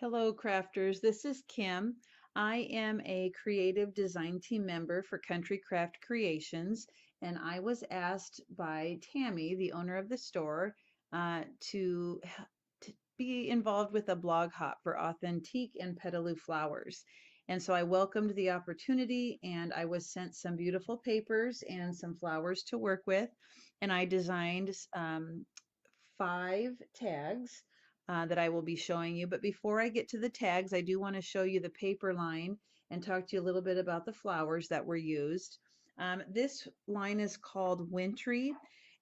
Hello, crafters. This is Kim. I am a creative design team member for Country Craft Creations, and I was asked by Tammy, the owner of the store, to be involved with a blog hop for Authentique and Petaloo flowers. And so I welcomed the opportunity, and I was sent some beautiful papers and some flowers to work with, and I designed 5 tags that I will be showing you. But before I get to the tags, I do want to show you the paper line and talk to you a little bit about the flowers that were used. This line is called Wintry,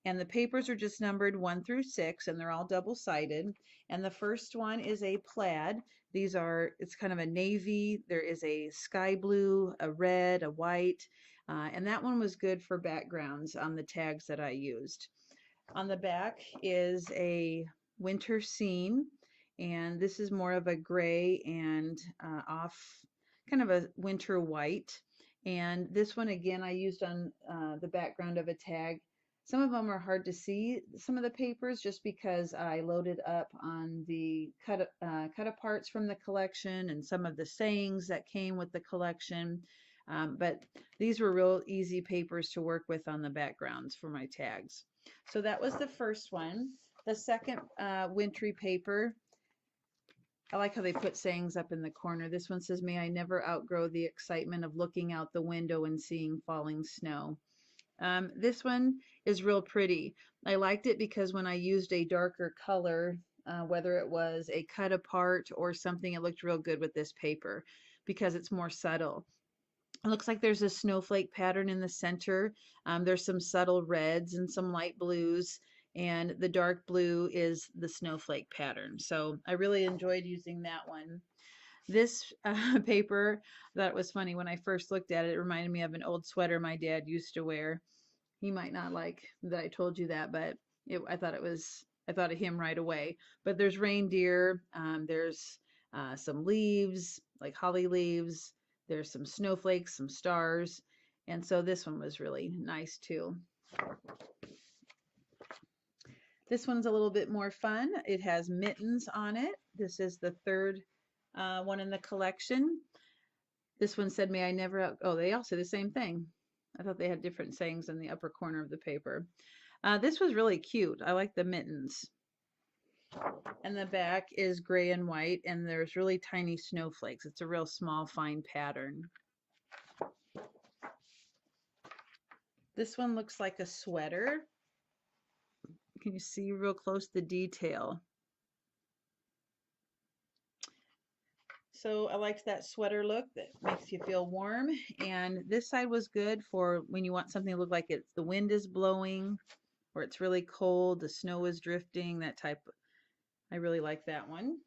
and the papers are just numbered 1 through 6, and they're all double-sided. And the first one is a plaid. It's kind of a navy. There is a sky blue, a red, a white, and that one was good for backgrounds on the tags that I used. On the back is a winter scene, and this is more of a gray and off kind of a winter white. And this one again I used on the background of a tag. Some of them are hard to see, some of the papers, just because I loaded up on the cut aparts from the collection and some of the sayings that came with the collection. But these were real easy papers to work with on the backgrounds for my tags. So that was the first one. The second wintry paper, I like how they put sayings up in the corner. This one says, "May I never outgrow the excitement of looking out the window and seeing falling snow." This one is real pretty. I liked it because when I used a darker color, whether it was a cut apart or something, it looked real good with this paper because it's more subtle. It looks like there's a snowflake pattern in the center. There's some subtle reds and some light blues, and the dark blue is the snowflake pattern. So I really enjoyed using that one. This paper, that was funny. When I first looked at it, it reminded me of an old sweater my dad used to wear. He might not like that I told you that, but I thought of him right away. But there's reindeer, there's some leaves, like holly leaves, there's some snowflakes, some stars, and so this one was really nice too. This one's a little bit more fun. It has mittens on it. This is the third one in the collection. This one said, "May I never out—" Oh, they all say the same thing. I thought they had different sayings in the upper corner of the paper. This was really cute. I like the mittens. And the back is gray and white, and there's really tiny snowflakes. It's a real small, fine pattern. This one looks like a sweater. Can you see real close the detail? So I liked that sweater look that makes you feel warm. And this side was good for when you want something to look like the wind is blowing, or it's really cold, the snow is drifting, that type. I really like that one.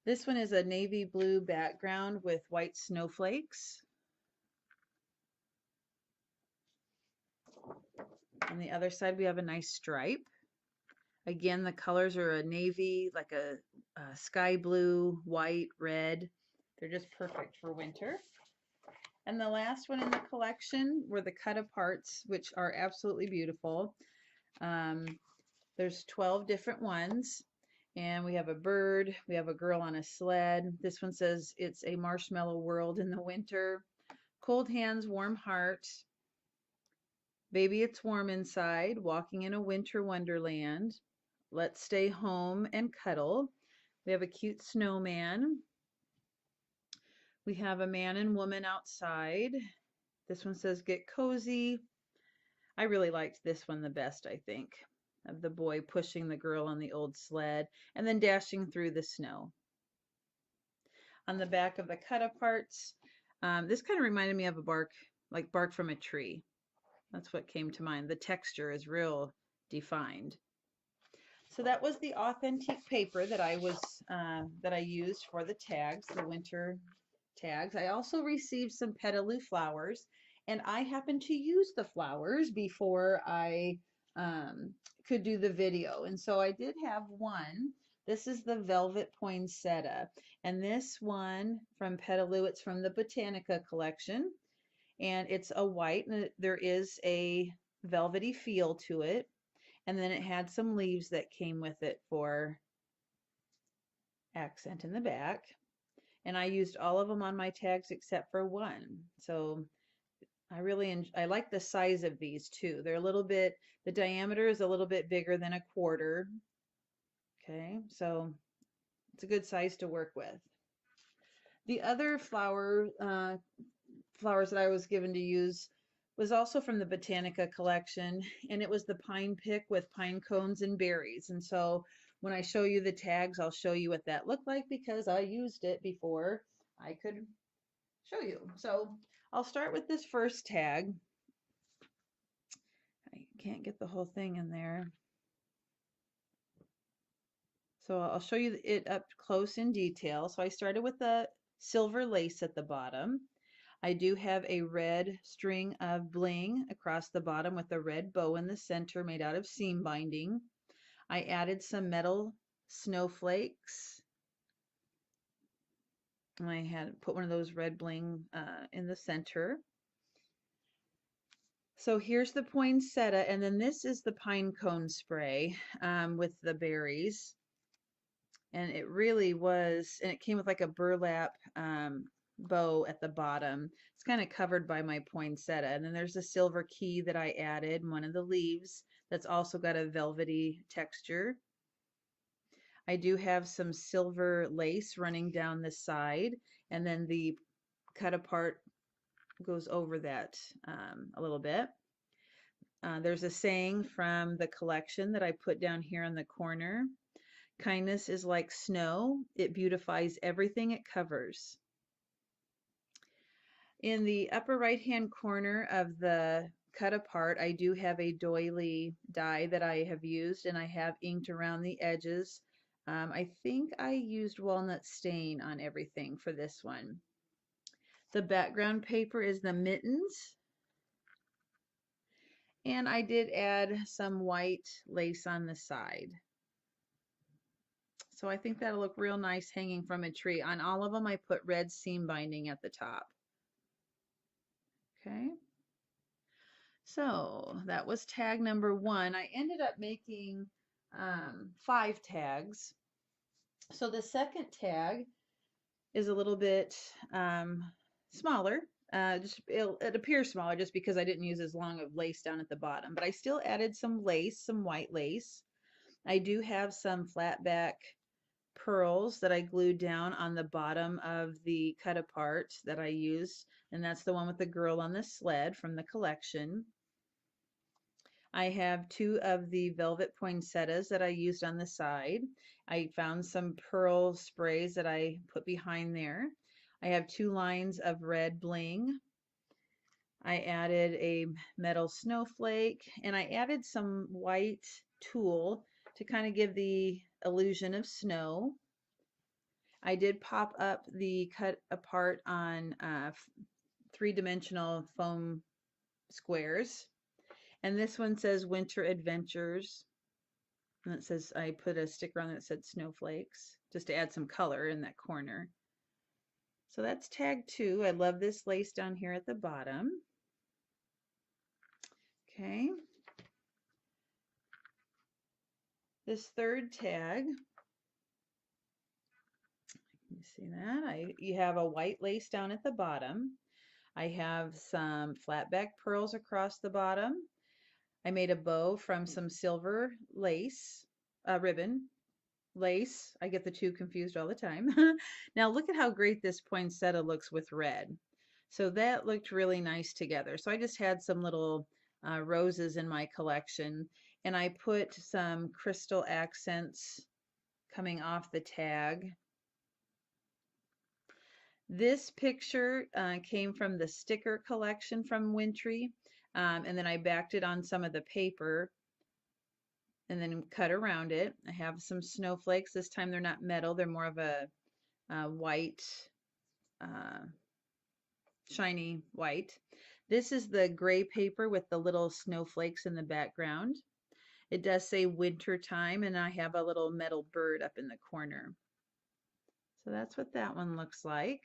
This one is a navy blue background with white snowflakes. On the other side, we have a nice stripe. Again, the colors are a navy, like a sky blue, white, red. They're just perfect for winter. And the last one in the collection were the cut aparts, which are absolutely beautiful. There's 12 different ones. And we have a bird, we have a girl on a sled. This one says it's a marshmallow world in the winter. Cold hands, warm heart. Baby, it's warm inside, walking in a winter wonderland. Let's stay home and cuddle. We have a cute snowman. We have a man and woman outside. This one says get cozy. I really liked this one the best, I think, of the boy pushing the girl on the old sled and then dashing through the snow. On the back of the cut aparts, this kind of reminded me of a bark, like bark from a tree. That's what came to mind. The texture is real defined. So that was the Authentique paper that I used for the tags, the winter tags. I also received some Petaloo flowers, and I happened to use the flowers before I could do the video. And so I did have one. This is the Velvet Poinsettia, and this one from Petaloo, it's from the Botanica collection, and it's a white, and there is a velvety feel to it. And then it had some leaves that came with it for accent in the back. And I used all of them on my tags except for one. So I like the size of these too. They're a little bit, the diameter is a little bit bigger than a quarter. Okay, so it's a good size to work with. The other flowers that I was given to use was also from the Botanica collection, and it was the pine pick with pine cones and berries. And so when I show you the tags, I'll show you what that looked like because I used it before I could show you. So I'll start with this first tag. I can't get the whole thing in there. So I'll show you it up close in detail. So I started with the silver lace at the bottom. I do have a red string of bling across the bottom with a red bow in the center made out of seam binding. I added some metal snowflakes. I had put one of those red bling in the center. So here's the poinsettia, and then this is the pine cone spray with the berries. And it really was, and it came with like a burlap bow at the bottom. It's kind of covered by my poinsettia. And then there's a silver key that I added in one of the leaves that's also got a velvety texture. I do have some silver lace running down the side, and then the cut apart goes over that a little bit. There's a saying from the collection that I put down here in the corner. Kindness is like snow. It beautifies everything it covers. In the upper right-hand corner of the cut apart, I do have a doily die that I have used, and I have inked around the edges. I think I used walnut stain on everything for this one. The background paper is the mittens, and I did add some white lace on the side. So I think that'll look real nice hanging from a tree. On all of them, I put red seam binding at the top. Okay. So that was tag number 1. I ended up making 5 tags. So the second tag is a little bit smaller. It appears smaller just because I didn't use as long of lace down at the bottom, but I still added some lace, some white lace. I do have some flat back pearls that I glued down on the bottom of the cut apart that I used, and that's the one with the girl on the sled from the collection. I have 2 of the velvet poinsettias that I used on the side. I found some pearl sprays that I put behind there. I have 2 lines of red bling. I added a metal snowflake, and I added some white tulle to kind of give the illusion of snow. I did pop up the cut apart on 3-dimensional foam squares. And this one says Winter Adventures. And it says, I put a sticker on that said snowflakes, just to add some color in that corner. So that's tag 2. I love this lace down here at the bottom. Okay. This third tag, you see that? You have a white lace down at the bottom. I have some flat back pearls across the bottom. I made a bow from some silver lace, ribbon, lace. I get the 2 confused all the time. Now look at how great this poinsettia looks with red. So that looked really nice together. So I just had some little roses in my collection, and I put some crystal accents coming off the tag. This picture came from the sticker collection from Wintry, and then I backed it on some of the paper and then cut around it. I have some snowflakes. This time they're not metal, they're more of a white, shiny white. This is the gray paper with the little snowflakes in the background. It does say winter time, and I have a little metal bird up in the corner. So that's what that one looks like.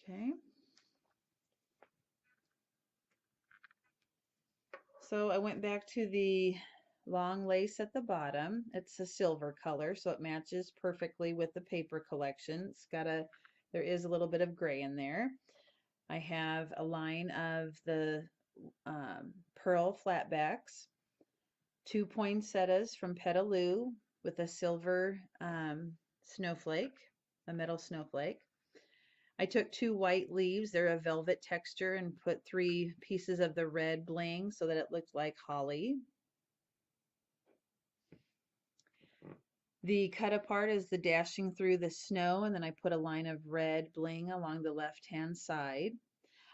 Okay. So I went back to the long lace at the bottom. It's a silver color, so it matches perfectly with the paper collection. There is a little bit of gray in there. I have a line of the pearl flatbacks, 2 poinsettias from Petaloo with a silver snowflake, a metal snowflake. I took 2 white leaves, they're a velvet texture, and put 3 pieces of the red bling so that it looked like holly. The cut apart is the dashing through the snow, and then I put a line of red bling along the left-hand side.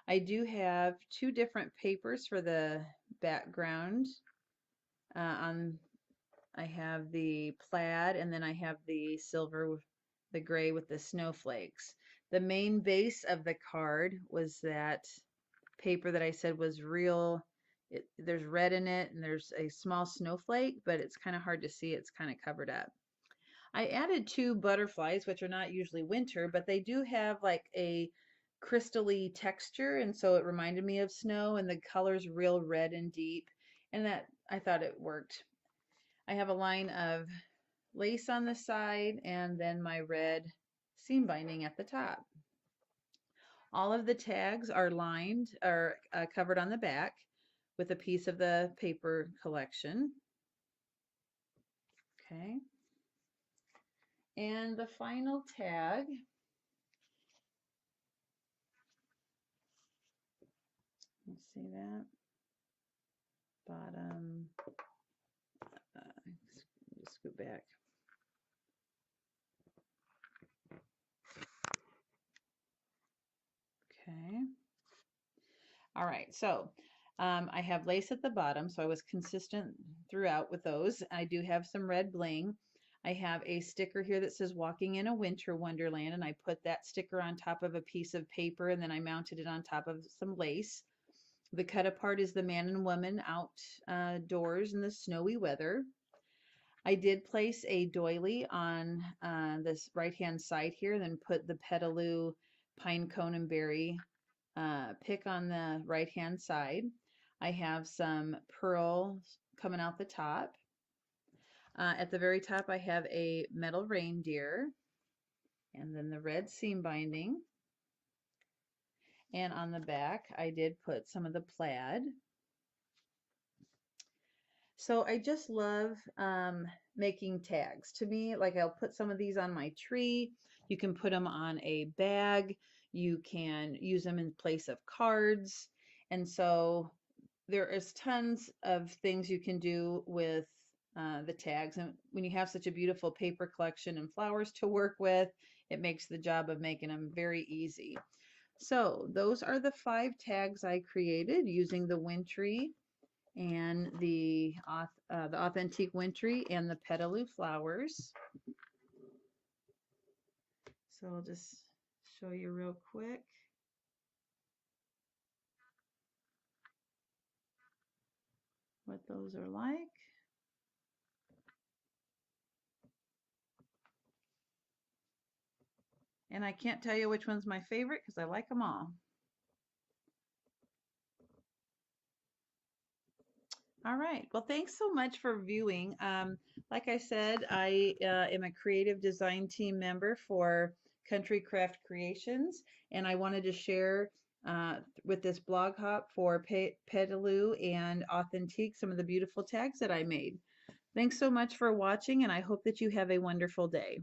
I do have 2 different papers for the background. I have the plaid, and then I have the silver, the gray with the snowflakes. The main base of the card was that paper that I said was real. There's red in it, and there's a small snowflake, but it's kind of hard to see. It's kind of covered up. I added 2 butterflies, which are not usually winter, but they do have like a crystally texture, and so it reminded me of snow, and the color's real red and deep, and that I thought it worked. I have a line of lace on the side and then my red seam binding at the top. All of the tags are lined or covered on the back with a piece of the paper collection. Okay. And the final tag, let's see that, bottom, just scoot back. Okay. All right, so I have lace at the bottom, so I was consistent throughout with those. I do have some red bling. I have a sticker here that says walking in a winter wonderland, and I put that sticker on top of a piece of paper, and then I mounted it on top of some lace. The cut apart is the man and woman outdoors in the snowy weather. I did place a doily on this right-hand side here, then put the Petaloo pine cone and berry pick on the right-hand side. I have some pearls coming out the top. At the very top, I have a metal reindeer, and then the red seam binding. And on the back, I did put some of the plaid. So I just love making tags. To me, like I'll put some of these on my tree. You can put them on a bag. You can use them in place of cards. And so there is tons of things you can do with the tags. And when you have such a beautiful paper collection and flowers to work with, it makes the job of making them very easy. So those are the 5 tags I created using the wintry and the Authentique wintry and the Petaloo flowers. So I'll just show you real quick. What those are like. And I can't tell you which one's my favorite because I like them all. All right. Well, thanks so much for viewing. Like I said, I am a creative design team member for Country Craft Creations, and I wanted to share with this blog hop for Petaloo and Authentique some of the beautiful tags that I made. Thanks so much for watching, and I hope that you have a wonderful day.